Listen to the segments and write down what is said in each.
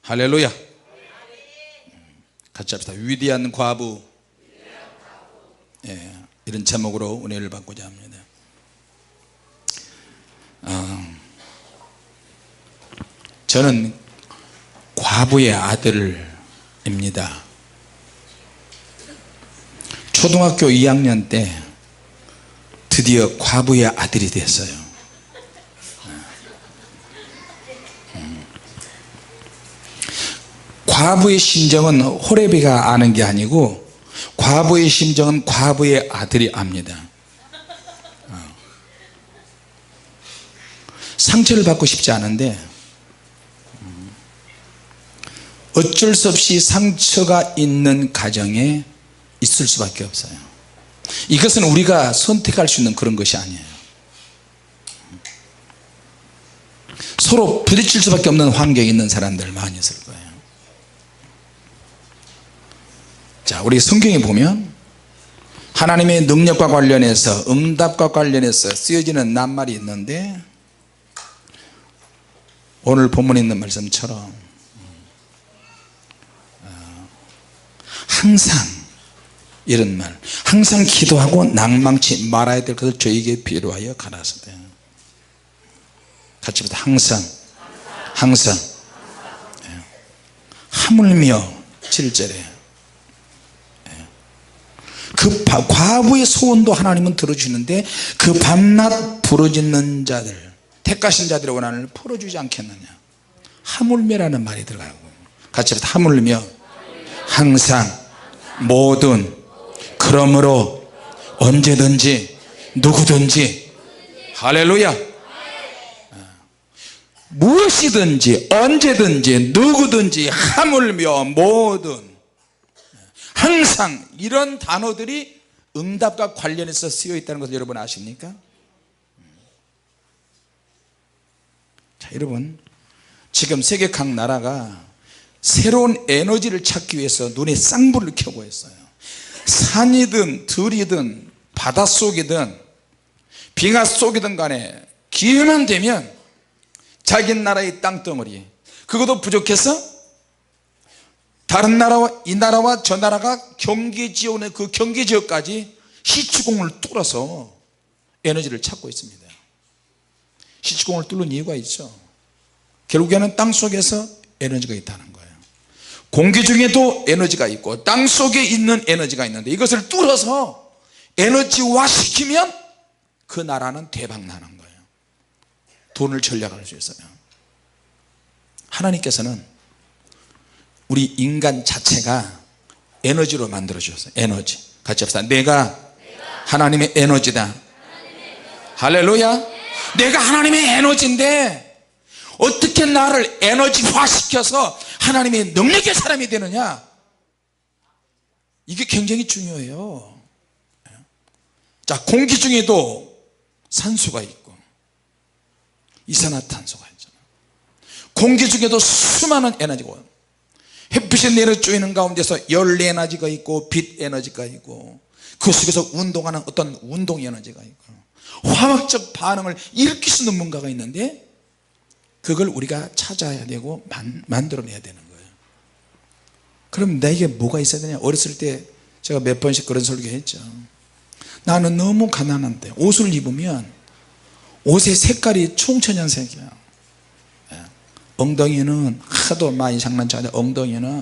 할렐루야. 같이 합시다. 위대한 과부. 예, 이런 제목으로 은혜를 받고자 합니다. 저는 과부의 아들입니다. 초등학교 2학년 때 드디어 과부의 아들이 됐어요. 과부의 심정은 호레비가 아는 게 아니고 과부의 심정은 과부의 아들이 압니다. 상처를 받고 싶지 않은데 어쩔 수 없이 상처가 있는 가정에 있을 수밖에 없어요. 이것은 우리가 선택할 수 있는 그런 것이 아니에요. 서로 부딪힐 수밖에 없는 환경에 있는 사람들 많이 있을 거예요. 자, 우리 성경에 보면 하나님의 능력과 관련해서 응답과 관련해서 쓰여지는 낱말이 있는데 오늘 본문에 있는 말씀처럼 항상 이런 말, 항상 기도하고 낭망치 말아야 될 것을 저에게 비로하여 가라사대. 같이 보다. 항상 하물며 7절에 그 과부의 소원도 하나님은 들어주시는데 그 밤낮 부르짖는 자들, 택하신 자들의 원한을 풀어주지 않겠느냐. 하물며라는 말이 들어가고, 같이 보다. 하물며 항상 모든 그러므로 언제든지 누구든지 할렐루야. 무엇이든지 언제든지 누구든지 하물며 모든 항상 이런 단어들이 응답과 관련해서 쓰여 있다는 것을 여러분 아십니까? 자, 여러분 지금 세계 각 나라가 새로운 에너지를 찾기 위해서 눈에 쌍불을 켜고 있어요. 산이든 들이든 바닷속이든 비가 쏘이든 간에 기회만 되면 자기 나라의 땅덩어리, 그것도 부족해서 다른 나라와 이 나라와 저 나라가 경계지역의 그 경계지역까지 시추공을 뚫어서 에너지를 찾고 있습니다. 시추공을 뚫는 이유가 있죠. 결국에는 땅속에서 에너지가 있다는 거예요. 공기 중에도 에너지가 있고 땅 속에 있는 에너지가 있는데 이것을 뚫어서 에너지화 시키면 그 나라는 대박 나는 거예요. 돈을 전략할 수 있어요. 하나님께서는 우리 인간 자체가 에너지로 만들어 주셨어요. 에너지. 같이 합시다. 내가 하나님의 에너지다. 할렐루야. 내가 하나님의 에너지인데 어떻게 나를 에너지화 시켜서 하나님의 능력의 사람이 되느냐, 이게 굉장히 중요해요. 자, 공기 중에도 산소가 있고 이산화탄소가 있잖아요. 공기 중에도 수많은 에너지가, 햇빛이 내려쬐는 가운데서 열 에너지가 있고 빛 에너지가 있고 그 속에서 운동하는 어떤 운동 에너지가 있고 화학적 반응을 일으킬 수 있는 뭔가가 있는데 그걸 우리가 찾아야 되고 만들어내야 되는 거예요. 그럼 내게 뭐가 있어야 되냐. 어렸을 때 제가 몇 번씩 그런 설교했죠. 나는 너무 가난한데 옷을 입으면 옷의 색깔이 총천연색이야. 엉덩이는 하도 많이 장난쳐가지고 엉덩이는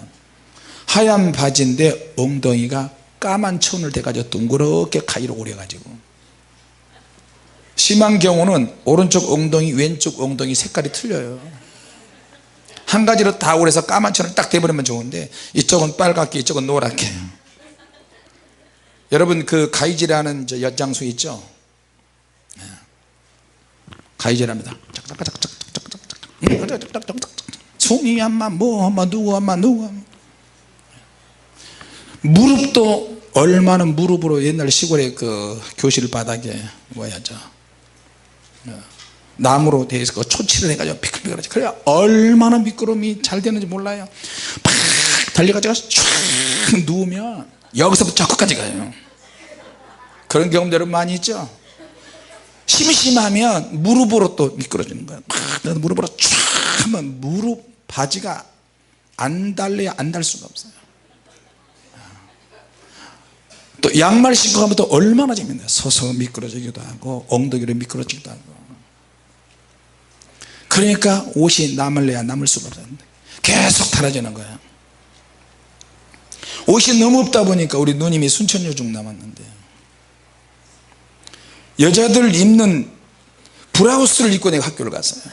하얀 바지인데 엉덩이가 까만 천을 대가지고 둥그렇게 가위로 오려가지고, 심한 경우는 오른쪽 엉덩이 왼쪽 엉덩이 색깔이 틀려요. 한 가지로 다 오래서 까만 천을 딱 대버리면 좋은데 이쪽은 빨갛게 이쪽은 노랗게. 여러분 그 가위질하는 저 엿장수 있죠. 가위질합니다. 송이 한마 뭐 한마 누구 한마 누구 한마. 무릎도 얼마나 무릎으로 옛날 시골에 그 교실 바닥에 뭐야죠, 나무로 되어 있어 초치를 해가지고 피클피클하지. 그래야 얼마나 미끄럼이 잘 되는지 몰라요. 팍 달려가지고 쫙 누우면 여기서부터 저 끝까지 가요. 그런 경험들 여러분 많이 있죠. 심심하면 무릎으로 또 미끄러지는 거예요. 팍 무릎으로 쫙 하면 무릎 바지가 안 달래야 안 달 수가 없어요. 또 양말 신고 가면 또 얼마나 재밌나요. 서서 미끄러지기도 하고 엉덩이로 미끄러지기도 하고. 그러니까 옷이 남을래야 남을 수가 없어요. 계속 달아지는 거예요. 옷이 너무 없다 보니까 우리 누님이 순천요중 남았는데 여자들 입는 브라우스를 입고 내가 학교를 갔어요.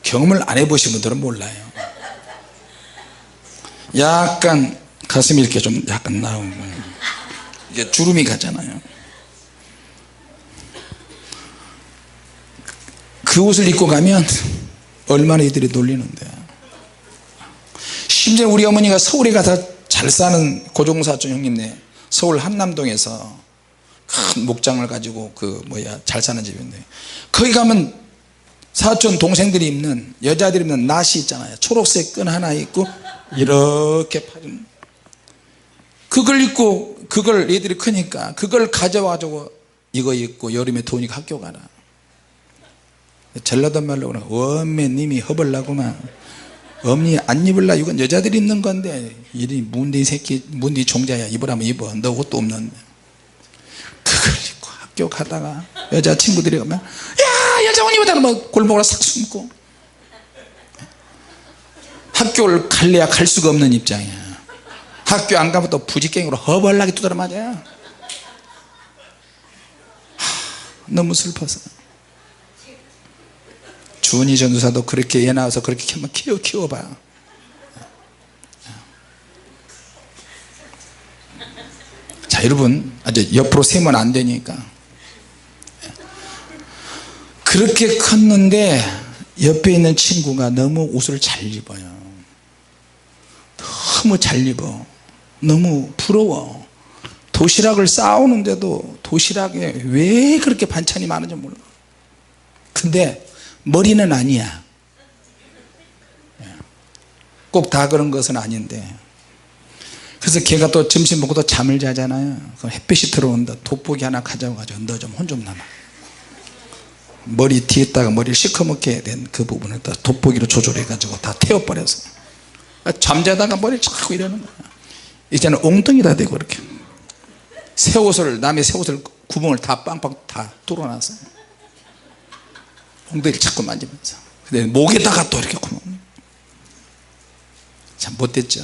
경험을 안 해보신 분들은 몰라요. 약간 가슴이 이렇게 좀 약간 나오고 이게 주름이 가잖아요. 그 옷을 입고 가면 얼마나 이들이 놀리는데. 심지어 우리 어머니가 서울에 가서 잘 사는 고종사촌 형님네 서울 한남동에서 큰 목장을 가지고 잘 사는 집인데 거기 가면 사촌 동생들이 입는 여자들이 입는 나시 있잖아요. 초록색 끈 하나 있고 이렇게 파진 그걸 입고 그걸 애들이 크니까 그걸 가져와가지고 이거 입고 여름에 더우니까 학교 가라. 전라도 말로 그러나 원매님이 허벌나구만. 어머니 안 입을라. 이건 여자들이 입는 건데 이리 문디 새끼 문디 종자야 입으라면 입어. 너 옷도 없는데. 그걸 입고 학교 가다가 여자친구들이 오면 야 여자 옷 입었다가 막 골목으로 싹 숨고 학교를 갈래야 갈 수가 없는 입장이야. 학교 안 가면 또 부지깽이로 허벌나게 두드려 맞아요. 너무 슬퍼서 주은이 전도사도 그렇게 애 낳아서 그렇게 한번 키워봐. 자 여러분 아주 옆으로 세면 안 되니까 그렇게 컸는데 옆에 있는 친구가 너무 옷을 잘 입어요. 너무 잘 입어. 너무 부러워. 도시락을 싸오는데도 도시락에 왜 그렇게 반찬이 많은지 몰라. 근데 머리는 아니야. 꼭 다 그런 것은 아닌데 그래서 걔가 또 점심 먹고 또 잠을 자잖아요. 그럼 햇빛이 들어온다. 돋보기 하나 가져와가지고 너 좀 혼 좀 나눠. 머리 뒤에다가 머리를 시커멓게 된 그 부분을 다 돋보기로 조절해가지고 다 태워버려서 잠자다가 머리를 자꾸 이러는 거야. 이제는 엉덩이다 대고 이렇게 새 옷을 남의 새 옷을 구멍을 다 빵빵 다 뚫어놨어요. 엉덩이를 자꾸 만지면서 근데 목에다가 또 이렇게 구멍. 참 못됐죠.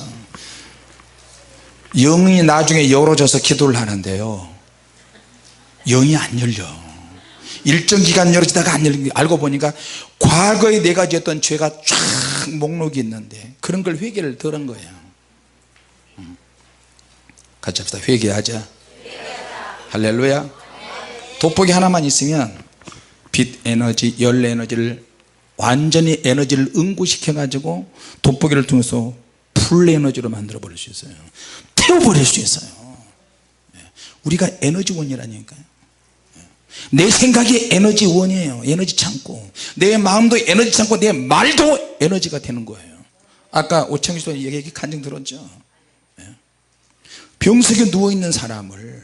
영이 나중에 열어져서 기도를 하는데요 영이 안 열려. 일정 기간 열어지다가 안 열리는 알고 보니까 과거에 내가 지었던 죄가 쫙 목록이 있는데 그런 걸 회개를 덜한 거예요. 같이 합시다. 회개하자. 할렐루야. 돋보기 하나만 있으면 빛 에너지 열 에너지를 완전히 에너지를 응고시켜 가지고 돋보기를 통해서 풀 에너지로 만들어 버릴 수 있어요. 태워버릴 수 있어요. 우리가 에너지원이라니까요. 내 생각이 에너지원이에요. 에너지 창고. 내 마음도 에너지 창고, 내 말도 에너지가 되는 거예요. 아까 오창규 씨도 얘기 간증 들었죠. 병석에 누워있는 사람을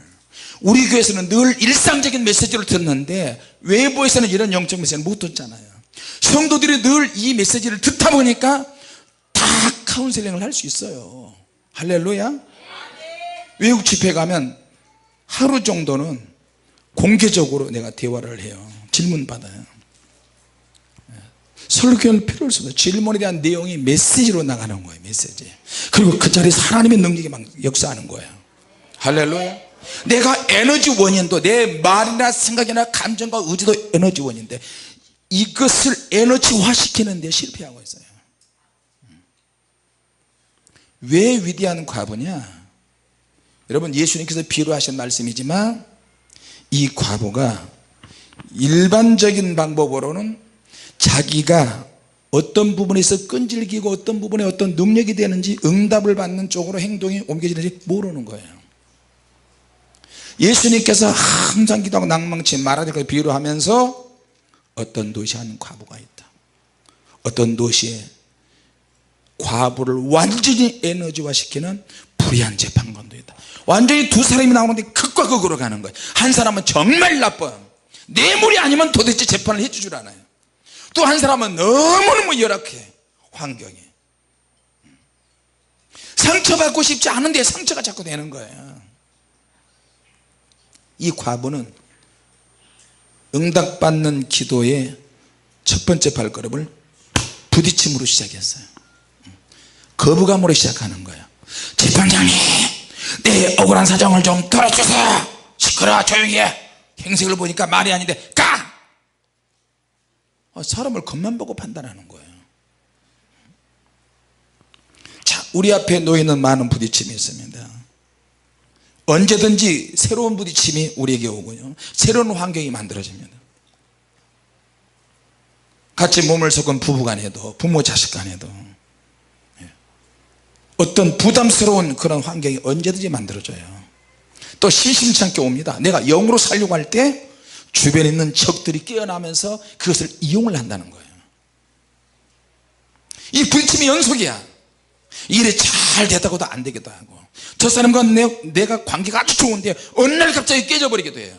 우리 교회에서는 늘 일상적인 메시지를 듣는데 외부에서는 이런 영적 메시지를 못 듣잖아요. 성도들이 늘 이 메시지를 듣다 보니까 다 카운셀링을 할 수 있어요. 할렐루야. 외국 집회 가면 하루 정도는 공개적으로 내가 대화를 해요. 질문 받아요. 설교할 필요 없어요. 질문에 대한 내용이 메시지로 나가는 거예요. 메시지. 그리고 그 자리에서 하나님의 능력이 막 역사하는 거예요. 할렐루야. 내가 에너지원인도 내 말이나 생각이나 감정과 의지도 에너지원인데 이것을 에너지화 시키는 데 실패하고 있어요. 왜 위대한 과부냐. 여러분 예수님께서 비유로 하신 말씀이지만 이 과부가 일반적인 방법으로는 자기가 어떤 부분에서 끈질기고 어떤 부분에 어떤 능력이 되는지 응답을 받는 쪽으로 행동이 옮겨지는지 모르는 거예요. 예수님께서 항상 기도하고 낭망치 말하는 걸 비유로 하면서 어떤 도시에 한 과부가 있다. 어떤 도시에 과부를 완전히 에너지화 시키는 불의한 재판관도 있다. 완전히 두 사람이 나오는데 극과 극으로 가는 거예요. 한 사람은 정말 나빠. 뇌물이 아니면 도대체 재판을 해주질 않아요. 또 한 사람은 너무너무 열악해. 환경이. 상처받고 싶지 않은데 상처가 자꾸 되는 거예요. 이 과부는 응답받는 기도의 첫 번째 발걸음을 부딪힘으로 시작했어요. 거부감으로 시작하는 거예요. 재판장님, 내 억울한 사정을 좀 들어주세요. 시끄러워, 조용히 해. 행색을 보니까 말이 아닌데 가! 사람을 겉만 보고 판단하는 거예요. 자, 우리 앞에 놓이는 많은 부딪힘이 있습니다. 언제든지 새로운 부딪힘이 우리에게 오고요, 새로운 환경이 만들어집니다. 같이 몸을 섞은 부부간에도, 부모 자식간에도 어떤 부담스러운 그런 환경이 언제든지 만들어져요. 또 심심치 않게 옵니다. 내가 영으로 살려고 할 때 주변에 있는 적들이 깨어나면서 그것을 이용을 한다는 거예요. 이 부딪힘이 연속이야. 일이 잘 되다가도 안 되기도 하고, 저 사람과 내가 관계가 아주 좋은데 어느 날 갑자기 깨져버리기도 해요.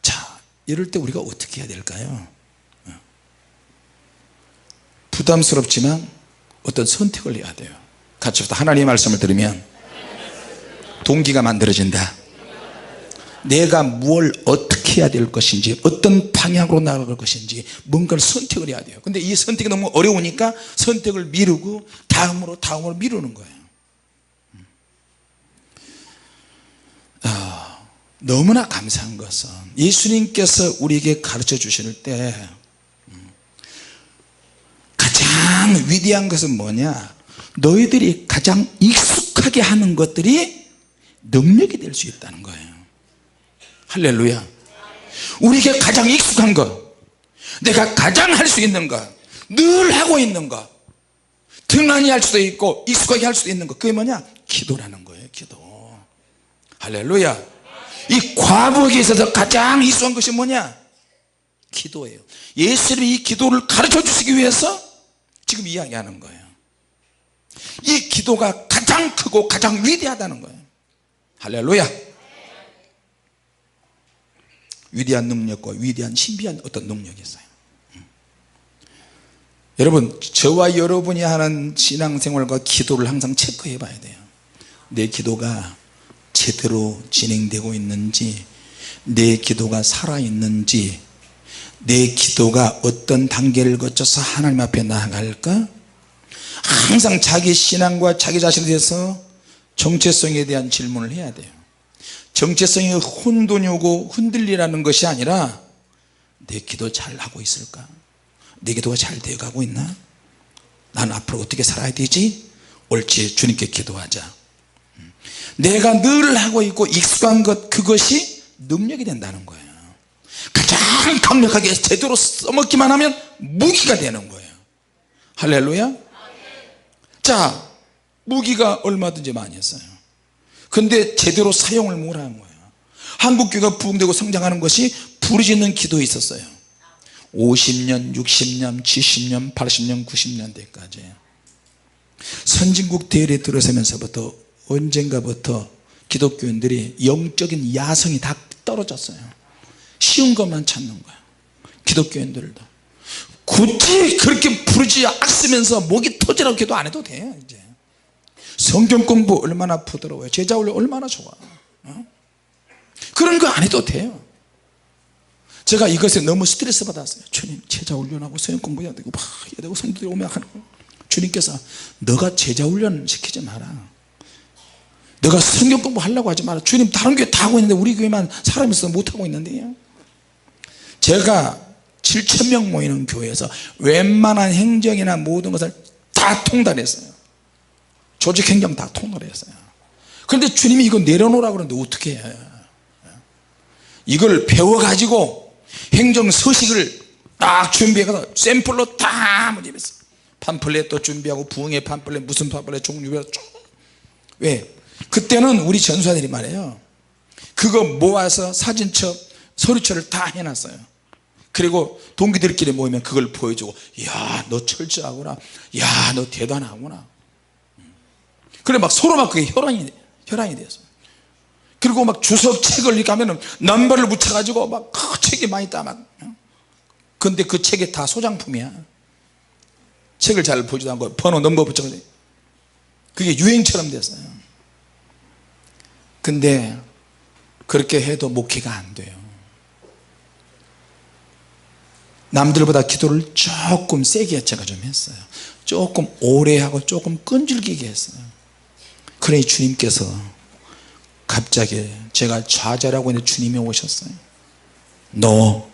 자, 이럴 때 우리가 어떻게 해야 될까요? 부담스럽지만 어떤 선택을 해야 돼요. 같이 하나님의 말씀을 들으면 동기가 만들어진다. 내가 뭘 어떻게 해야 될 것인지, 어떤 방향으로 나아갈 것인지 뭔가를 선택을 해야 돼요. 근데 이 선택이 너무 어려우니까 선택을 미루고 다음으로 미루는 거예요. 너무나 감사한 것은 예수님께서 우리에게 가르쳐 주실 때 가장 위대한 것은 뭐냐, 너희들이 가장 익숙하게 하는 것들이 능력이 될 수 있다는 거예요. 할렐루야. 우리에게 가장 익숙한 것, 내가 가장 할 수 있는 것, 늘 하고 있는 것, 등한히 할 수도 있고 익숙하게 할 수도 있는 것, 그게 뭐냐, 기도라는 거예요. 기도. 할렐루야. 이 과부에게 있어서 가장 익숙한 것이 뭐냐, 기도예요. 예수님이 이 기도를 가르쳐 주시기 위해서 지금 이야기하는 거예요. 이 기도가 가장 크고 가장 위대하다는 거예요. 할렐루야. 위대한 능력과 위대한 신비한 어떤 능력이 있어요. 여러분, 저와 여러분이 하는 신앙생활과 기도를 항상 체크해 봐야 돼요. 내 기도가 제대로 진행되고 있는지, 내 기도가 살아있는지, 내 기도가 어떤 단계를 거쳐서 하나님 앞에 나아갈까. 항상 자기 신앙과 자기 자신에 대해서 정체성에 대한 질문을 해야 돼요. 정체성이 혼돈이 오고 흔들리라는 것이 아니라, 내 기도 잘 하고 있을까? 내 기도가 잘 되어가고 있나? 난 앞으로 어떻게 살아야 되지? 옳지, 주님께 기도하자. 내가 늘 하고 있고 익숙한 것, 그것이 능력이 된다는 거예요. 가장 강력하게 제대로 써먹기만 하면 무기가 되는 거예요. 할렐루야. 자, 무기가 얼마든지 많이 있어요. 근데 제대로 사용을 못하는 거예요. 한국교회가 부흥되고 성장하는 것이 부르짖는 기도에 있었어요. 50년, 60년, 70년, 80년, 90년대까지 선진국 대열에 들어서면서부터 언젠가부터 기독교인들이 영적인 야성이 다 떨어졌어요. 쉬운 것만 찾는 거예요. 기독교인들도 굳이 그렇게 부르지 않으면서 목이 터지라고 기도 안 해도 돼요. 이제 성경 공부 얼마나 부드러워요. 제자 훈련 얼마나 좋아. 그런 거 안 해도 돼요. 제가 이것에 너무 스트레스 받았어요. 주님, 제자 훈련하고 성경 공부해야 되고 막 해야 되고 성도들이 오면 하는 거. 주님께서 너가 제자 훈련 시키지 마라. 너가 성경 공부하려고 하지 마라. 주님 다른 교회 다 하고 있는데 우리 교회만 사람이 있어서 못하고 있는데요. 제가 7,000명 모이는 교회에서 웬만한 행정이나 모든 것을 다 통달했어요. 조직행정 다 통달했어요. 그런데 주님이 이거 내려놓으라고 그러는데 어떻게 해요? 이걸 배워가지고 행정서식을 딱 준비해서 샘플로 다 모집했어요. 팜플렛도 준비하고 부흥의 팜플렛, 무슨 팜플렛 종류별로 쭉. 왜? 그때는 우리 전수아들이 말해요, 그거 모아서 사진첩, 서류처를 다 해놨어요. 그리고 동기들끼리 모이면 그걸 보여주고, 야, 너 철저하구나, 야, 너 대단하구나. 그래 막 서로 막 그게 혈안이 됐어요. 그리고 막 주석 책을 이렇게 하면은 넘버를 붙여가지고 막 책이 많이 따 막. 근데 그 책이 다 소장품이야. 책을 잘 보지도 않고 번호 넘버 붙여가지고 그게 유행처럼 됐어요. 근데 그렇게 해도 목회가 안 돼요. 남들보다 기도를 조금 세게 제가 좀 했어요. 조금 오래 하고 조금 끈질기게 했어요. 그러니 주님께서 갑자기 제가 좌절하고 있는데 주님이 오셨어요. 너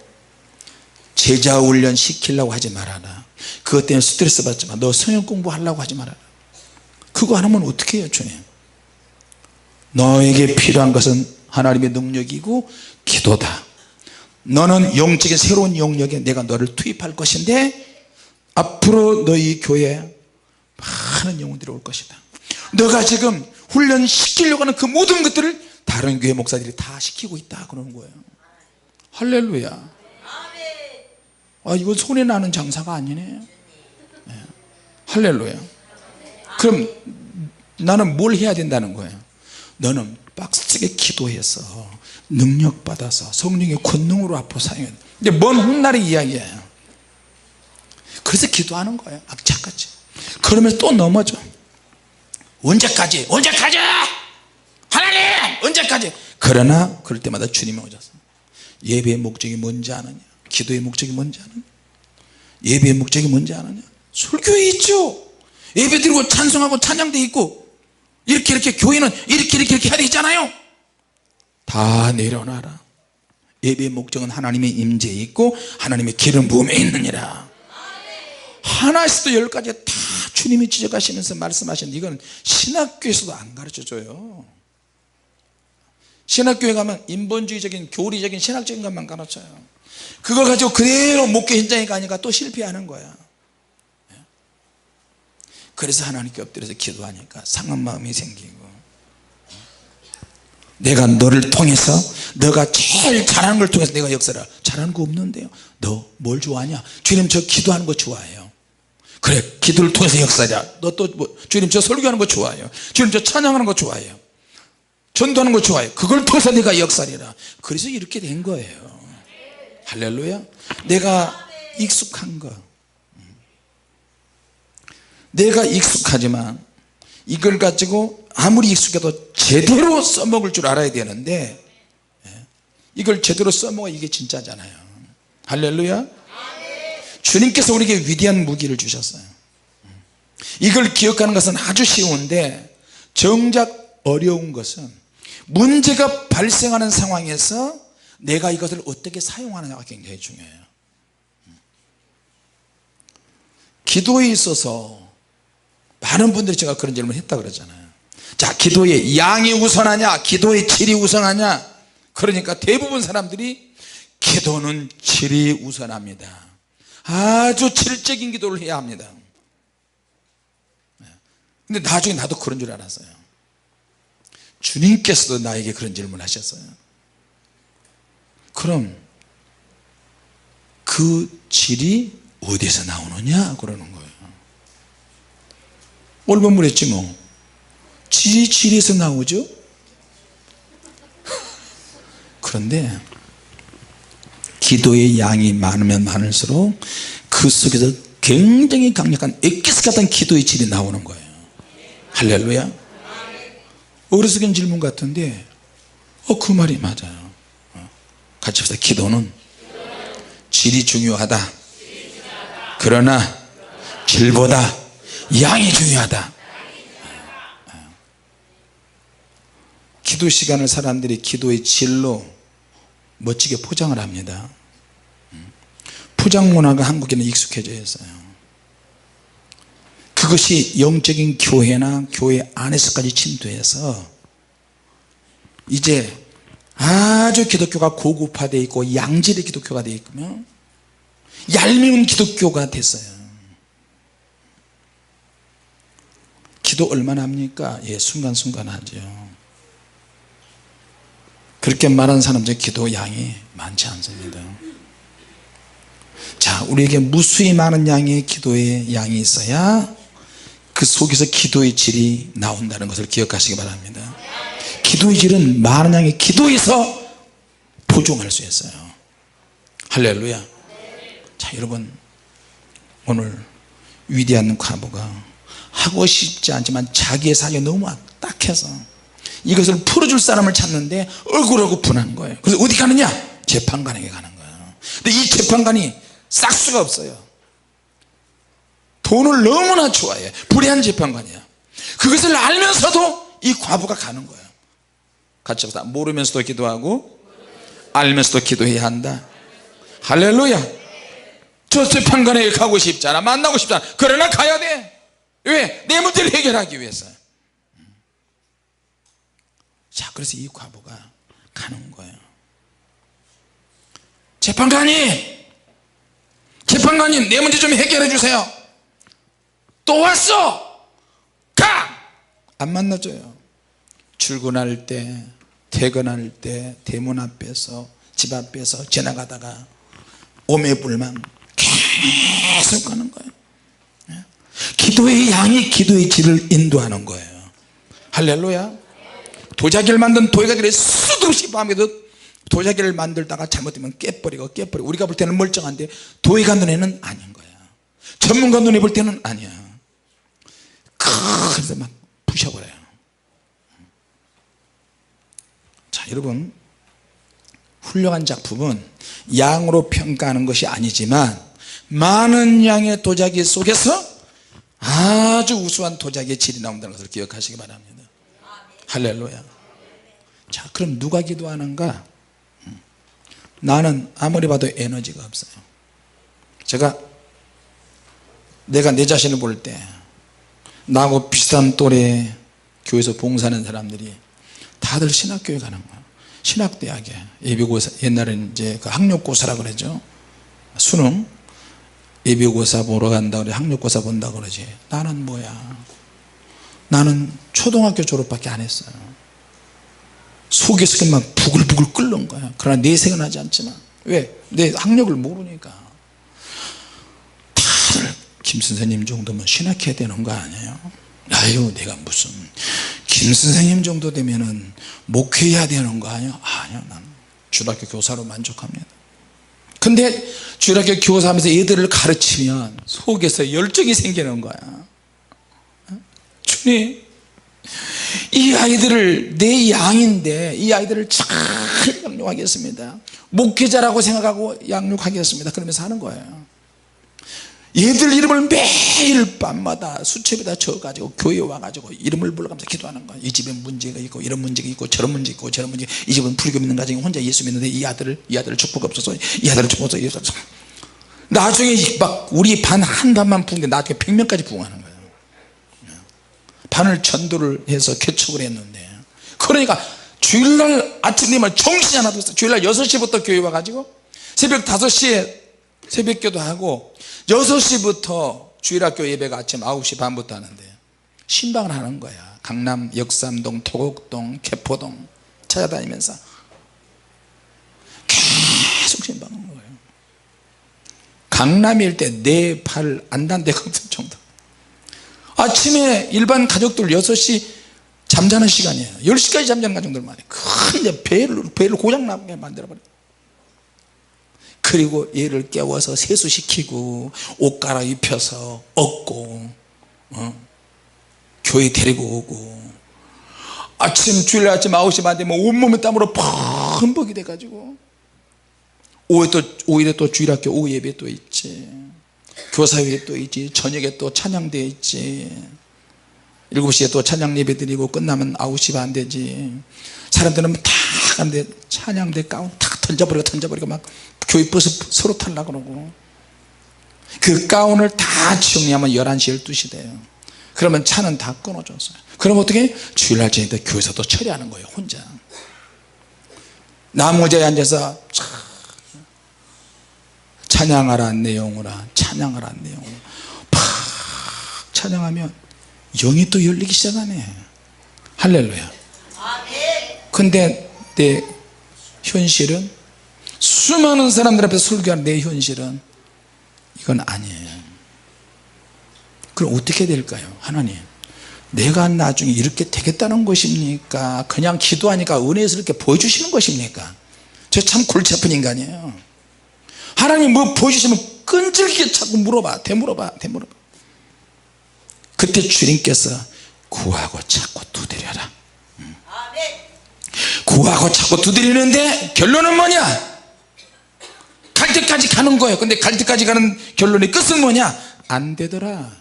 제자 훈련 시키려고 하지 말아라. 그것 때문에 스트레스 받지 마. 너 성경 공부하려고 하지 말아라. 그거 안 하면 어떻게 해요 주님? 너에게 필요한 것은 하나님의 능력이고 기도다. 너는 영적인 새로운 영역에 내가 너를 투입할 것인데 앞으로 너희 교회에 많은 영혼들이 올 것이다. 너가 지금 훈련시키려고 하는 그 모든 것들을 다른 교회 목사들이 다 시키고 있다 그러는 거예요. 할렐루야. 이건 손해나는 장사가 아니네. 네. 할렐루야. 그럼 나는 뭘 해야 된다는 거예요? 너는 빡세게 기도해서 능력 받아서 성령의 권능으로 앞으로 사용해야 돼. 근데 먼 훗날의 이야기예요. 그래서 기도하는 거예요. 악착같이. 그러면서 또 넘어져. 언제까지 하나님 언제까지. 그러나 그럴 때마다 주님이 오셨어. 예배의 목적이 뭔지 아느냐, 기도의 목적이 뭔지 아느냐, 예배의 목적이 뭔지 아느냐. 설교에 있죠. 예배 드리고 찬송하고 찬양대 있고 이렇게 교회는 이렇게 해야 되잖아요. 다 내려놔라. 예배의 목적은 하나님의 임재에 있고 하나님의 기름 부음에 있느니라. 하나에서도 10가지 다 주님이 지적하시면서 말씀하시는데 이건 신학교에서도 안 가르쳐줘요. 신학교에 가면 인본주의적인 교리적인 신학적인 것만 가르쳐요. 그거 가지고 그대로 목회 현장에 가니까 또 실패하는 거야. 그래서 하나님께 엎드려서 기도하니까 상한 마음이 생기고, 내가 너를 통해서 너가 제일 잘하는 걸 통해서 내가 역사를. 잘하는 거 없는데요. 너 뭘 좋아하냐? 주님 저 기도하는 거 좋아해요. 그래 기도를 통해서 역사하자. 너 또 뭐, 주님 저 설교하는 거 좋아해요. 주님 저 찬양하는 거 좋아해요. 전도하는 거 좋아해요. 그걸 통해서 내가 역사리라. 그래서 이렇게 된 거예요. 할렐루야. 내가 익숙한 거, 내가 익숙하지만 이걸 가지고 아무리 익숙해도 제대로 써먹을 줄 알아야 되는데 이걸 제대로 써먹어야 이게 진짜잖아요. 할렐루야. 주님께서 우리에게 위대한 무기를 주셨어요. 이걸 기억하는 것은 아주 쉬운데 정작 어려운 것은 문제가 발생하는 상황에서 내가 이것을 어떻게 사용하느냐가 굉장히 중요해요. 기도에 있어서 많은 분들이 제가 그런 질문을 했다 그러잖아요. 자, 기도의 양이 우선하냐 기도의 질이 우선하냐. 그러니까 대부분 사람들이 기도는 질이 우선합니다. 아주 질적인 기도를 해야 합니다. 근데 나중에 나도 그런 줄 알았어요. 주님께서도 나에게 그런 질문을 하셨어요. 그럼 그 질이 어디서 나오느냐 그러는 거예요. 오늘 본문했지 뭐. 질에서 나오죠. 그런데 기도의 양이 많으면 많을수록 그 속에서 굉장히 강력한 엑기스 같은 기도의 질이 나오는 거예요. 할렐루야. 어리석은 질문 같은데 그 말이 맞아요. 같이 합시다. 기도는 질이 중요하다. 그러나 질보다 양이 중요하다. 기도 시간을 사람들이 기도의 질로 멋지게 포장을 합니다. 포장 문화가 한국에는 익숙해져 있어요. 그것이 영적인 교회나 교회 안에서까지 침투해서 이제 아주 기독교가 고급화되어 있고 양질의 기독교가 되어 있고 얄미운 기독교가 됐어요. 기도 얼마나 합니까? 예, 순간순간 하죠. 그렇게 말하는 사람 중에 기도 양이 많지 않습니다. 자, 우리에게 무수히 많은 양의 기도의 양이 있어야 그 속에서 기도의 질이 나온다는 것을 기억하시기 바랍니다. 기도의 질은 많은 양의 기도에서 보존할 수 있어요. 할렐루야. 자, 여러분, 오늘 위대한 과부가 하고 싶지 않지만 자기의 사정이 너무 딱해서 이것을 풀어줄 사람을 찾는데 억울하고 분한 거예요. 그래서 어디 가느냐? 재판관에게 가는 거예요. 근데 이 재판관이 싹수가 없어요. 돈을 너무나 좋아해. 불의한 재판관이야. 그것을 알면서도 이 과부가 가는 거예요. 같이 합시다. 모르면서도 기도하고 알면서도 기도해야 한다. 할렐루야. 저 재판관에게 가고 싶잖아, 만나고 싶잖아. 그러나 가야 돼. 왜? 내 문제를 해결하기 위해서. 자, 그래서 이 과부가 가는 거예요. 재판관님 내 문제 좀 해결해 주세요. 또 왔어. 가! 안 만나줘요. 출근할 때, 퇴근할 때 대문 앞에서, 집 앞에서 지나가다가 오매불망 계속 가는 거예요. 기도의 양이 기도의 질을 인도하는 거예요. 할렐루야. 도자기를 만든 도자기를 수도 없이 밤에도 도자기를 만들다가 잘못되면 깨버리고 우리가 볼 때는 멀쩡한데 도의가 눈에는 아닌 거야. 전문가 눈에 볼 때는 아니야. 그래서 막 부셔버려요. 자, 여러분, 훌륭한 작품은 양으로 평가하는 것이 아니지만 많은 양의 도자기 속에서 아주 우수한 도자기의 질이 나온다는 것을 기억하시기 바랍니다. 할렐루야. 자, 그럼 누가 기도하는가? 나는 아무리 봐도 에너지가 없어요. 내가 내 자신을 볼 때 나하고 비슷한 또래 교회에서 봉사하는 사람들이 다들 신학교에 가는 거야. 신학대학에 예비고사, 옛날에는 이제 그 학력고사라 그러죠. 수능 예비고사 보러 간다 그래, 학력고사 본다 그러지. 나는 뭐야? 나는 초등학교 졸업밖에 안 했어요. 속에서 막 부글부글 끓는 거야. 그러나 내색은 하지 않지만. 왜? 내 학력을 모르니까. 다들 김 선생님 정도면 신학해야 되는 거 아니에요? 아유, 내가 무슨 김 선생님 정도 되면은 목회해야 되는 거 아니야? 아니요, 난 주일학교 교사로 만족합니다. 근데 주일학교 교사하면서 애들을 가르치면 속에서 열정이 생기는 거야. 주님, 이 아이들을 내 양인데 이 아이들을 잘 양육하겠습니다. 목회자라고 생각하고 양육하겠습니다. 그러면서 하는 거예요. 얘들 이름을 매일 밤마다 수첩에다 적어가지고 교회에 와가지고 이름을 불러가면서 기도하는 거예요. 이 집에 문제가 있고 이런 문제가 있고 저런 문제 있고 저런 문제, 이 집은 불교 믿는 가정이 혼자 예수 믿는데 이 아들을 축복 없어서, 이 아들을 축복 없어서. 나중에 막 우리 반 한 반만 부은 게 나중에 100명까지 부흥하는 거예요. 반을 전도를 해서 개척을 했는데, 그러니까 주일날 아침 되면 정신이 하나도 없어요. 주일날 6시부터 교회 와가지고 새벽 5시에 새벽기도 하고 6시부터 주일학교 예배가 아침 9시 반부터 하는데 신방을 하는 거야. 강남, 역삼동, 토곡동, 개포동 찾아다니면서 계속 신방하는 거예요. 강남일 때 내 발 안 닿는 데가 없을 정도. 아침에 일반 가족들 6시 잠자는 시간이에요. 10시까지 잠자는 가정들 많아요. 근데 배를 고장나게 만들어버려요. 그리고 얘를 깨워서 세수시키고 옷 갈아입혀서 얻고 교회 데리고 오고, 주일날 아침 9시 반 되면 온몸에 땀으로 펑벅이 돼가지고 오후에 또 주일학교 오후 예배 또 있지, 교사회에 또 있지, 저녁에 또 찬양대 있지, 7시에 또 찬양 예배 드리고 끝나면 9시 반 되지. 사람들은 다 가는데 찬양대 가운 탁 던져버리고 막 교회 버스 서로 타려고 그러고, 그 가운을 다 정리하면 11시 12시 돼요. 그러면 차는 다 끊어졌어요. 그럼 어떻게? 주일날 저녁 때 교회에서 또 처리하는 거예요, 혼자. 나무자에 앉아서 찬양하라 내 영혼아, 찬양하라 내 영혼아, 팍 찬양하면 영이 또 열리기 시작하네. 할렐루야. 근데 내 현실은, 수많은 사람들 앞에서 설교하는 내 현실은 이건 아니에요. 그럼 어떻게 될까요? 하나님, 내가 나중에 이렇게 되겠다는 것입니까? 그냥 기도하니까 은혜에서 이렇게 보여주시는 것입니까? 저 참 골치 아픈 인간이에요. 하나님 뭐 보여주시면 끈질기게 자꾸 물어봐 되물어봐 그때 주님께서 구하고 찾고 두드려라. 구하고 찾고 두드리는데 결론은 뭐냐? 갈 때까지 가는 거예요. 근데 갈 때까지 가는 결론의 끝은 뭐냐? 안 되더라.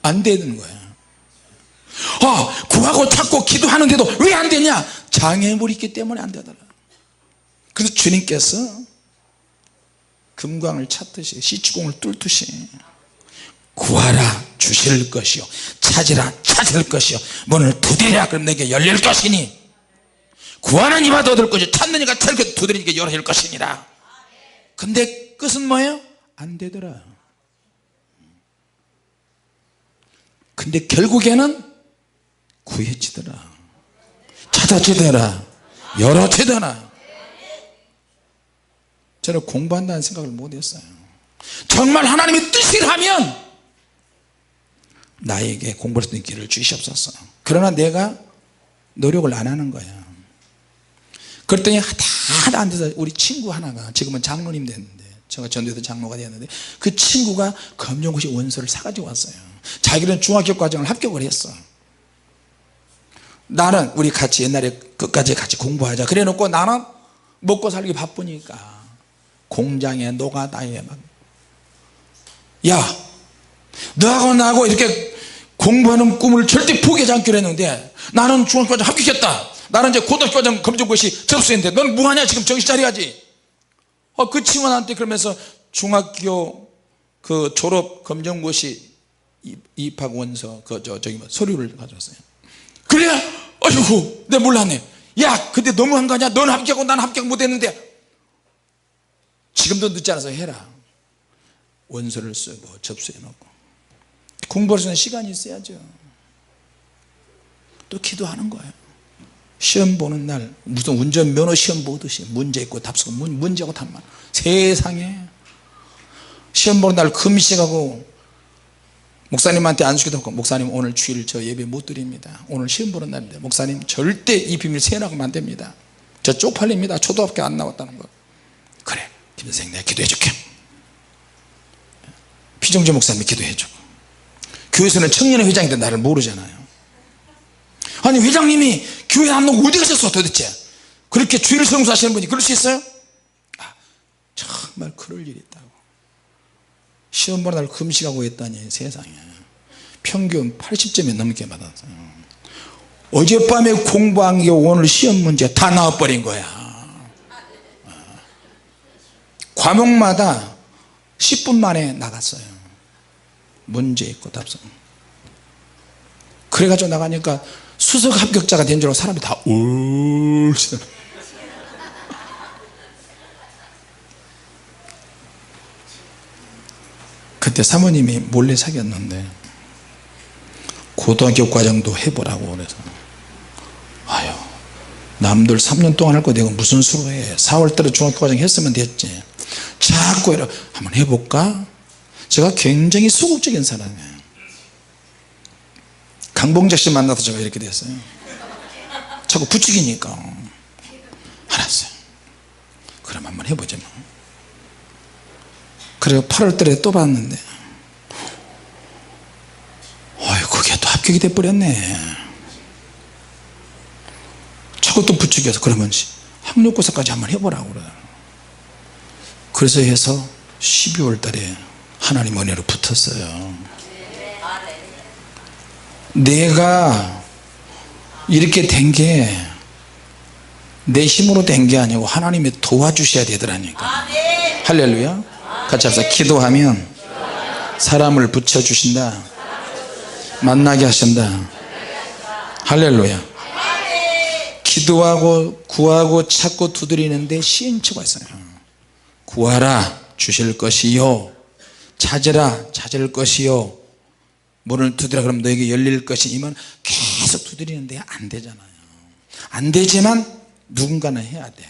안 되는 거야. 구하고 찾고 기도하는데도 왜 안 되냐? 장애물이 있기 때문에 안 되더라. 그래서 주님께서 금광을 찾듯이 시추공을 뚫듯이 구하라 주실 것이요 찾으라 찾을 것이요 문을 두드리라 그럼 내게 열릴 것이니 구하는 이마다 얻을 것이요 찾는 이가 찾을 것이요 두드리니까 열릴 것이니라. 근데 끝은 뭐예요? 안 되더라. 근데 결국에는 구해지더라 찾아지더라 열어지더라. 저는 공부한다는 생각을 못했어요. 정말 하나님의 뜻이라면 나에게 공부할 수 있는 길을 주시옵소서. 그러나 내가 노력을 안 하는 거야. 그랬더니 다 안 돼서 우리 친구 하나가 지금은 장로님 됐는데 제가 전도에서 장로가 되었는데 그 친구가 검정고시 원서를 사가지고 왔어요. 자기는 중학교 과정을 합격을 했어. 나는 우리 같이 옛날에 끝까지 같이 공부하자 그래 놓고 나는 먹고 살기 바쁘니까 공장에 노가다에 막 야 너하고 나하고 이렇게 공부하는 꿈을 절대 포기하지 않기로 했는데 나는 중학교까지 합격했다. 나는 이제 고등학교까지 검정고시 접수했는데 넌 뭐하냐 지금 정신 차려야지. 그 친구한테 그러면서 중학교 그 졸업 검정고시 입학 원서 저기 서류를 가져왔어요. 그래 아이고 내가 몰랐네. 야 근데 너무한 거 아니야? 너는 합격하고 나는 합격 못했는데. 지금도 늦지 않아서 해라. 원서를 쓰고 접수해 놓고 공부할 수 있는 시간이 있어야죠. 또 기도하는 거예요. 시험 보는 날 무슨 운전면허 시험 보듯이 문제 있고 답 쓰고 문제하고 답만. 세상에 시험 보는 날 금식하고 목사님한테 안수기도 하고 목사님 오늘 주일 저 예배 못 드립니다. 오늘 시험 보는 날인데 목사님 절대 이 비밀 새나가면 안 됩니다. 저 쪽팔립니다. 초등학교 안 나왔다는 거. 그래 김 선생님 내가 기도해 줄게. 피정재 목사님이 기도해 주고 교회에서는 청년회 회장인데 나를 모르잖아요. 아니 회장님이 교회 안 나오고 어디 가셨어 도대체? 그렇게 주일 성수하시는 분이 그럴 수 있어요? 정말 그럴 일이 있다고. 시험 보는 날 금식하고 했다니 세상에 평균 80점이 넘게 받았어요. 어젯밤에 공부한 게 오늘 시험 문제 다 나와버린 거야. 과목마다 10분 만에 나갔어요. 문제 있고 답서. 그래가지고 나가니까 수석 합격자가 된 줄 알고 사람이 다 울시더라. 그때 사모님이 몰래 사귀었는데 고등학교 과정도 해보라고 그래서 아유 남들 3년 동안 할 거 내가 무슨 수로 해. 4월달에 중학교 과정 했으면 됐지. 자꾸 이러 한번 해볼까? 제가 굉장히 소극적인 사람이에요. 강봉작 씨 만나서 제가 이렇게 됐어요. 자꾸 부추기니까 알았어요. 그럼 한번 해보자 뭐. 그래서 8월달에 또 봤는데 그게 또 합격이 돼버렸네. 자꾸 또 부추겨서 그러면 학력고사까지 한번 해보라고 그래요. 그래서 해서 12월 달에 하나님 은혜로 붙었어요. 내가 이렇게 된 게 내 힘으로 된 게 아니고 하나님이 도와주셔야 되더라니까. 할렐루야. 같이 합시다. 기도하면 사람을 붙여주신다. 만나게 하신다. 할렐루야. 기도하고 구하고 찾고 두드리는데 시행처가 있어요. 구하라 주실 것이요 찾으라 찾을 것이요 문을 두드리라 그러면 너에게 열릴 것이면 계속 두드리는데 안 되잖아요. 안 되지만 누군가는 해야 돼.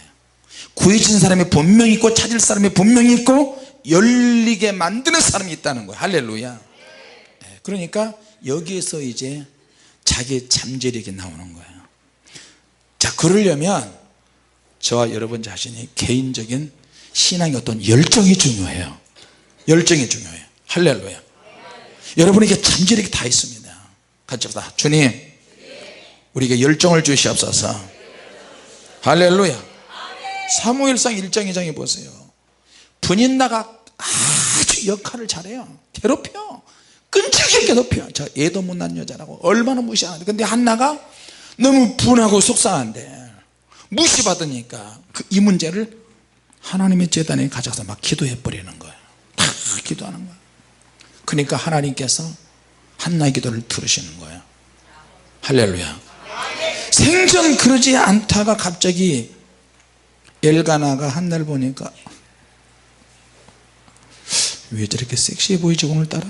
구해진 사람이 분명히 있고 찾을 사람이 분명히 있고 열리게 만드는 사람이 있다는 거예요. 할렐루야. 그러니까 여기에서 이제 자기 잠재력이 나오는 거예요. 자, 그러려면 저와 여러분 자신이 개인적인 신앙의 어떤 열정이 중요해요. 열정이 중요해요. 할렐루야. 여러분에게 잠재력이 다 있습니다. 같이 합시다. 주님, 우리에게 열정을 주시옵소서. 할렐루야. 사무엘상 1장 2장에 보세요. 분인나가 아주 역할을 잘해요. 괴롭혀, 끈질기게 괴롭혀. 저 애도 못난 여자라고 얼마나 무시하는데, 근데 한나가 너무 분하고 속상한데 무시받으니까 이 문제를 하나님의 제단에 가져가서 막 기도해 버리는 거예요. 다 기도하는 거예요. 그러니까 하나님께서 한나의 기도를 들으시는 거예요. 할렐루야. 생전 그러지 않다가 갑자기 엘가나가 한나를 보니까 왜 저렇게 섹시해 보이지 오늘따라?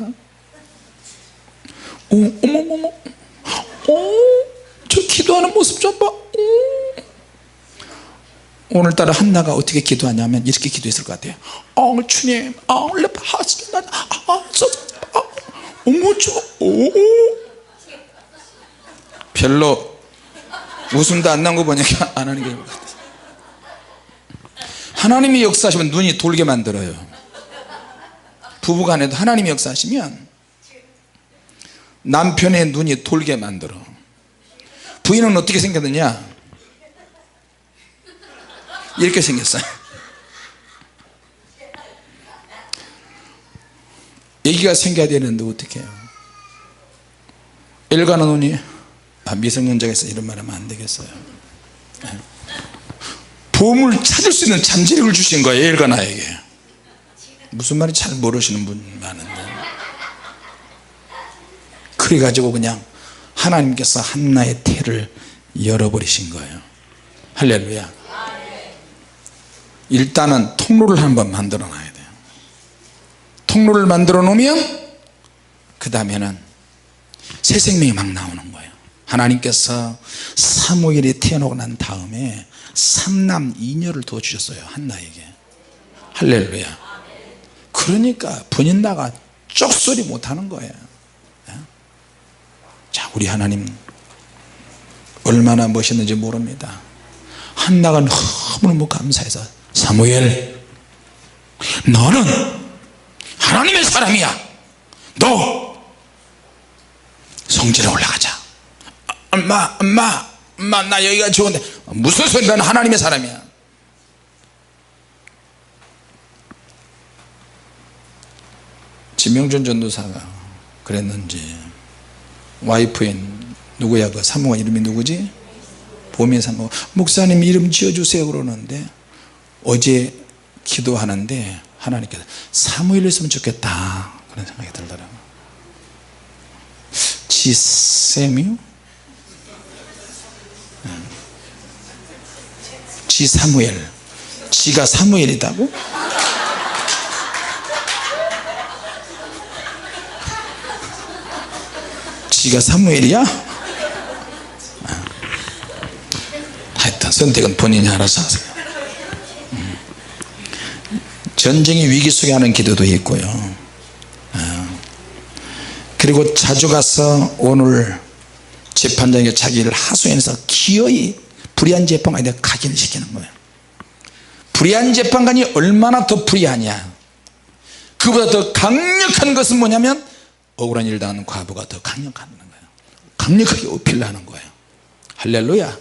어머머머, 저 기도하는 모습 좀 봐. 오늘따라 한나가 어떻게 기도하냐면 이렇게 기도했을 것 같아요. 주님, 별로 웃음도 안 난 거 보니까 안 하는 게 좋을 것 같아요. 하나님이 역사하시면 눈이 돌게 만들어요. 부부간에도 하나님이 역사하시면 남편의 눈이 돌게 만들어. 부인은 어떻게 생겼느냐, 이렇게 생겼어요. 애기가 생겨야 되는데 어떻게 해요? 엘가나 눈이 미성년자가 있어 이런 말 하면 안 되겠어요. 보험을 찾을 수 있는 잠재력을 주신 거예요. 엘가나에게. 무슨 말인지 잘 모르시는 분 많은데, 그래가지고 그냥 하나님께서 한나의 태를 열어버리신 거예요. 할렐루야. 일단은 통로를 한번 만들어 놔야 돼요. 통로를 만들어 놓으면 그 다음에는 새 생명이 막 나오는 거예요. 하나님께서 사무엘이 태어나고 난 다음에 3남 2녀를 더 주셨어요, 한나에게. 할렐루야. 그러니까 분인나가 쪽소리 못하는 거예요. 자, 우리 하나님 얼마나 멋있는지 모릅니다. 한나가 너무너무 감사해서, 사무엘, 너는 하나님의 사람이야. 너 성전에 올라가자. 엄마 나 여기가 좋은데. 무슨 소리, 너는 하나님의 사람이야. 지명준 전도사가 그랬는지 와이프인 누구야, 그 사모가 이름이 누구지? 보미 사모. 목사님 이름 지어주세요 그러는데 어제 기도하는데 하나님께서 사무엘 있으면 좋겠다 그런 생각이 들더라고요. 지세뮤? 지사무엘. 지가 사무엘이다고? 지가 사무엘이야? 하여튼 선택은 본인이 알아서 하세요. 전쟁의 위기 속에 하는 기도도 있고요. 그리고 자주 가서 오늘 재판장에 자기를 하소연해서 기어이 불의한 재판관에 각인시키는 거예요. 불의한 재판관이 얼마나 더 불의하냐, 그보다 더 강력한 것은 뭐냐면 억울한 일 당하는 과부가 더 강력하다는 거예요. 강력하게 어필하는 거예요. 할렐루야.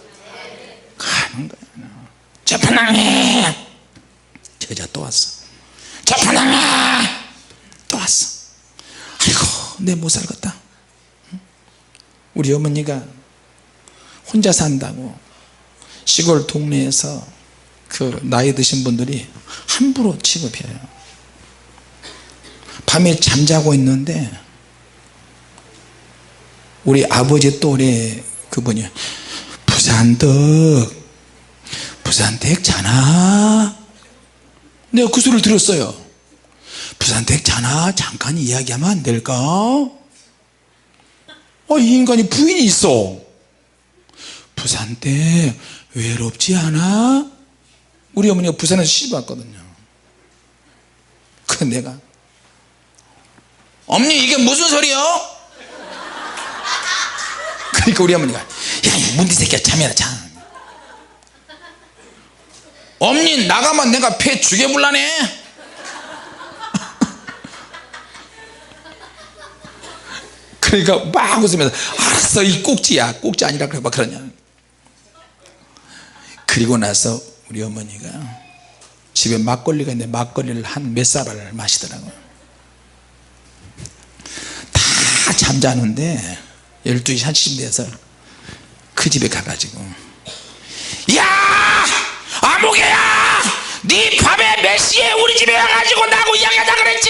가는 거예요. 재판장님, 여자 또 왔어. 재판장님 또 왔어. 아이고 내 못 살겠다. 우리 어머니가 혼자 산다고 시골 동네에서 그 나이 드신 분들이 함부로 취급해요. 밤에 잠자고 있는데 우리 아버지 또래 그분이 부산댁 자나? 내가 그 소리를 들었어요. 부산댁 자나? 잠깐 이야기하면 안 될까? 이 인간이 부인이 있어. 부산댁 외롭지 않아? 우리 어머니가 부산에서 시집 왔거든요. 그 내가 어머니 이게 무슨 소리요? 그러니까 우리 어머니가 야 이 문디 새끼야 잠이나 자. 엄니 나가면 내가 폐 죽여불라네. 그러니까 막 웃으면서 알았어 이 꼭지야, 꼭지 아니라 그래 막 그러냐. 그리고 나서 우리 어머니가 집에 막걸리가 있는데 막걸리를 한 몇 사발을 마시더라고요. 다 잠자는데 12시 1시쯤 돼서 그 집에 가가지고 야 아무개야 네 밤에 몇 시에 우리 집에 와가지고 나하고 이야기하자 그랬지,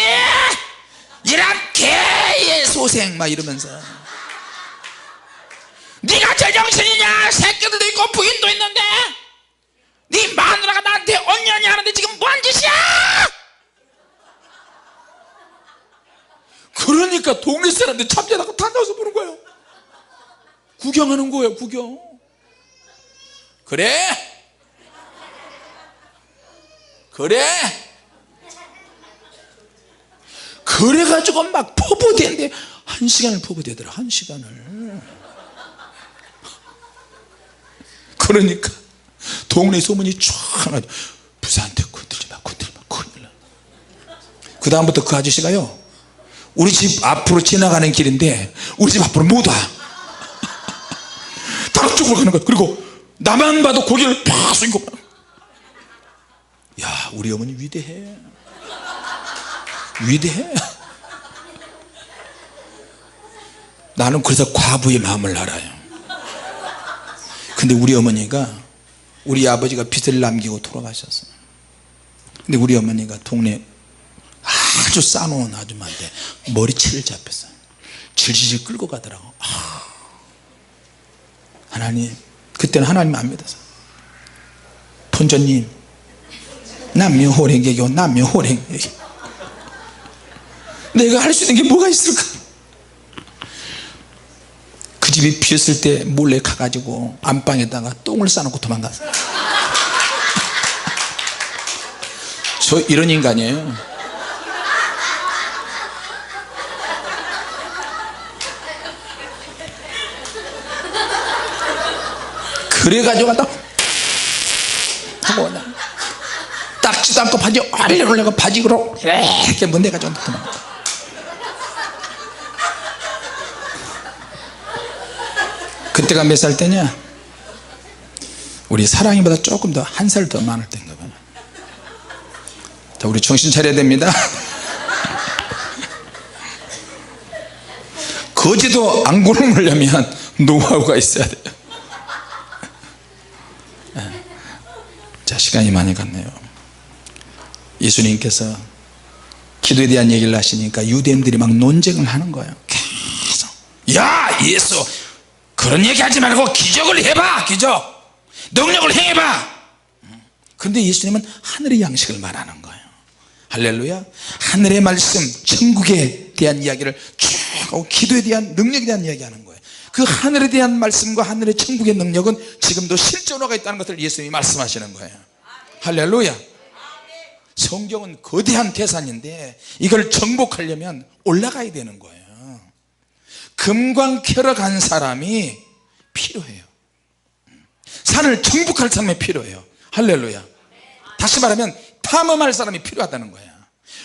이란 개의 소생 막 이러면서 네가 제정신이냐, 새끼들도 있고 부인도 있는데 네 마누라가 나한테 언년이 하는데 지금 뭐한 짓이야. 그러니까 동네 사람들 잠자다가 다 나와서 보는 거예요. 구경하는 거예요, 구경. 그래 그래가지고 막 포부대는데 1시간을 포부대더라. 1시간을. 그러니까 동네 소문이 쫙 나죠. 부사한테 건들지 마 큰일 나. 그 다음부터 그 아저씨가요 우리 집 앞으로 지나가는 길인데 우리 집 앞으로 못 와. 다른 쪽으로 가는 거야. 그리고 나만 봐도 고개를 팍 숙이고. 야 우리 어머니 위대해. 나는 그래서 과부의 마음을 알아요. 근데 우리 어머니가 우리 아버지가 빚을 남기고 돌아가셨어요. 근데 우리 어머니가 동네 아주 싸놓은 아줌마한테 머리채를 잡혔어요. 질질 끌고 가더라고. 하나님, 그때는 하나님 안 믿었어요. 본전님 남묘호랭개교 남묘호랭개교 내가 할 수 있는 게 뭐가 있을까. 그 집이 비었을 때 몰래 가가지고 안방에다가 똥을 싸놓고 도망갔어요. 저 이런 인간이에요. 그래가지고 갔다 하고 닦지도 않고 바지 얼려올려고 바지로 이렇게 문대가지고 도망갔어요. 그때가 몇 살 때냐, 우리 사랑이보다 조금 더 1살 더 많을 때인가 봐요. 자, 우리 정신 차려야 됩니다. 거지도 안 굶으려면 노하우가 있어야 돼요. 자, 시간이 많이 갔네요. 예수님께서 기도에 대한 얘기를 하시니까 유대인들이 막 논쟁을 하는 거예요. 계속 야 예수 그런 얘기 하지 말고 기적을 해봐, 기적 능력을 행해봐. 그런데 예수님은 하늘의 양식을 말하는 거예요. 할렐루야. 하늘의 말씀, 천국에 대한 이야기를 쭉 하고 기도에 대한 능력에 대한 이야기 하는 거예요. 그 하늘에 대한 말씀과 하늘의 천국의 능력은 지금도 실존화가 있다는 것을 예수님이 말씀하시는 거예요. 할렐루야. 성경은 거대한 태산인데 이걸 정복하려면 올라가야 되는 거예요. 금광 캐러 간 사람이 필요해요. 산을 정복할 사람이 필요해요. 할렐루야. 다시 말하면 탐험할 사람이 필요하다는 거야.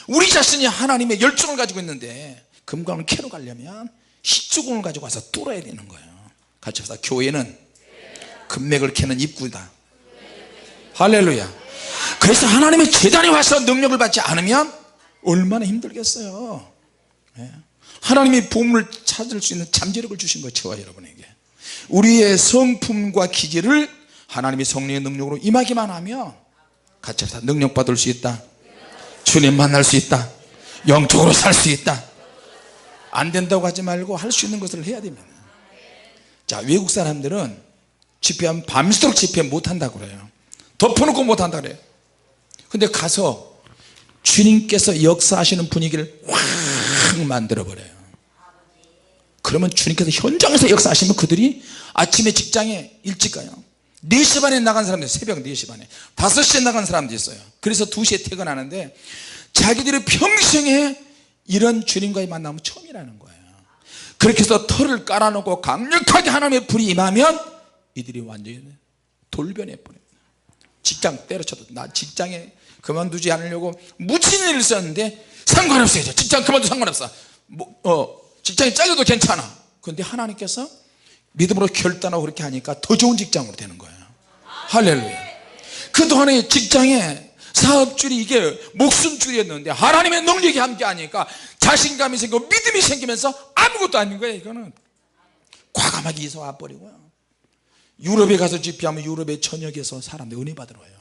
우리 자신이 하나님의 열정을 가지고 있는데 금광을 캐러 가려면 희주공을 가지고 와서 뚫어야 되는 거예요. 같이 합시다. 교회는 금맥을 캐는 입구다. 할렐루야. 그래서 하나님의 제단에 와서 능력을 받지 않으면 얼마나 힘들겠어요. 하나님이 보물을 찾을 수 있는 잠재력을 주신 거예요. 저와 여러분에게. 우리의 성품과 기질을 하나님의 성령의 능력으로 임하기만 하면 같이 합시다. 능력 받을 수 있다. 주님 만날 수 있다. 영적으로 살 수 있다. 안 된다고 하지 말고 할 수 있는 것을 해야 됩니다. 자, 외국 사람들은 집회하면 밤새도록 집회 못한다고 그래요. 덮어놓고 못한다고 그래요. 근데 가서 주님께서 역사하시는 분위기를 확 만들어버려요. 그러면 주님께서 현장에서 역사하시면 그들이 아침에 직장에 일찍 가요. 4시 반에 나간 사람들, 새벽 4시 반에 5시에 나간 사람도 있어요. 그래서 2시에 퇴근하는데 자기들이 평생에 이런 주님과의 만남은 처음이라는 거예요. 그렇게 해서 털을 깔아놓고 강력하게 하나님의 불이 임하면 이들이 완전히 돌변해 버려요. 직장 때려쳐도 나 직장에 그만두지 않으려고 무진 일을 썼는데 상관없어요. 직장 그만둬도 상관없어. 직장이 잘려도 괜찮아. 그런데 하나님께서 믿음으로 결단하고 그렇게 하니까 더 좋은 직장으로 되는 거예요. 할렐루야. 그동안에 직장에 사업줄이 이게 목숨줄이었는데 하나님의 능력이 함께하니까 자신감이 생기고 믿음이 생기면서 아무것도 아닌 거예요. 이거는 과감하게 이사 와버리고요. 유럽에 가서 집회하면 유럽의 전역에서 사람들이 은혜 받으러 와요.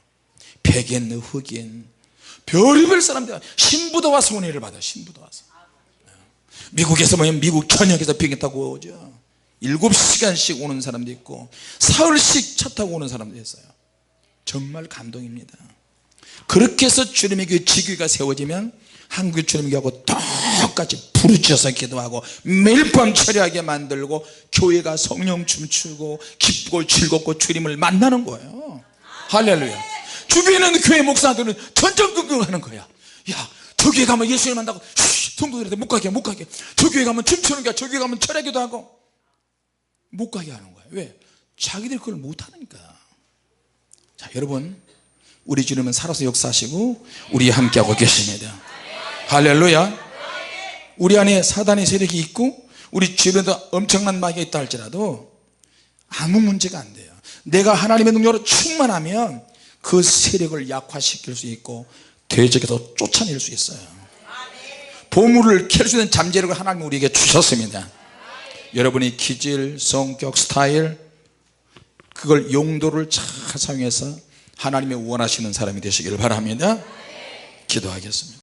백인, 흑인, 별의별 사람들, 신부도 와서 은혜를 받아요. 신부도 와서. 미국에서 보면 미국 전역에서 비행기 타고 오죠. 7시간씩 오는 사람도 있고 사흘씩 차 타고 오는 사람도 있어요. 정말 감동입니다. 그렇게 해서 주님의 교회 지교회가 세워지면 한국의 주님의 교회하고 똑같이 부르짖어서 기도하고 매일 밤 철야하게 만들고 교회가 성령 춤추고 기쁘고 즐겁고 주님을 만나는 거예요. 할렐루야. 주변에 있는 교회 목사들은 전전긍긍하는 거야. 야, 저 교회 가면 예수님 만나고 성도들한테 못 가게 저 교회 가면 춤추는 거야. 저 교회 가면 철야기도 하고 못 가게 하는 거야. 왜? 자기들 그걸 못하니까. 자, 여러분, 우리 주님은 살아서 역사하시고 우리 함께하고 계십니다. 할렐루야. 우리 안에 사단의 세력이 있고 우리 주변에도 엄청난 마귀가 있다 할지라도 아무 문제가 안 돼요. 내가 하나님의 능력으로 충만하면 그 세력을 약화시킬 수 있고 대적에서 쫓아낼 수 있어요. 보물을 캘 수 있는 잠재력을 하나님 우리에게 주셨습니다. 여러분이 기질, 성격, 스타일 그걸 용도를 잘 사용해서 하나님의 원하시는 사람이 되시기를 바랍니다. 기도하겠습니다.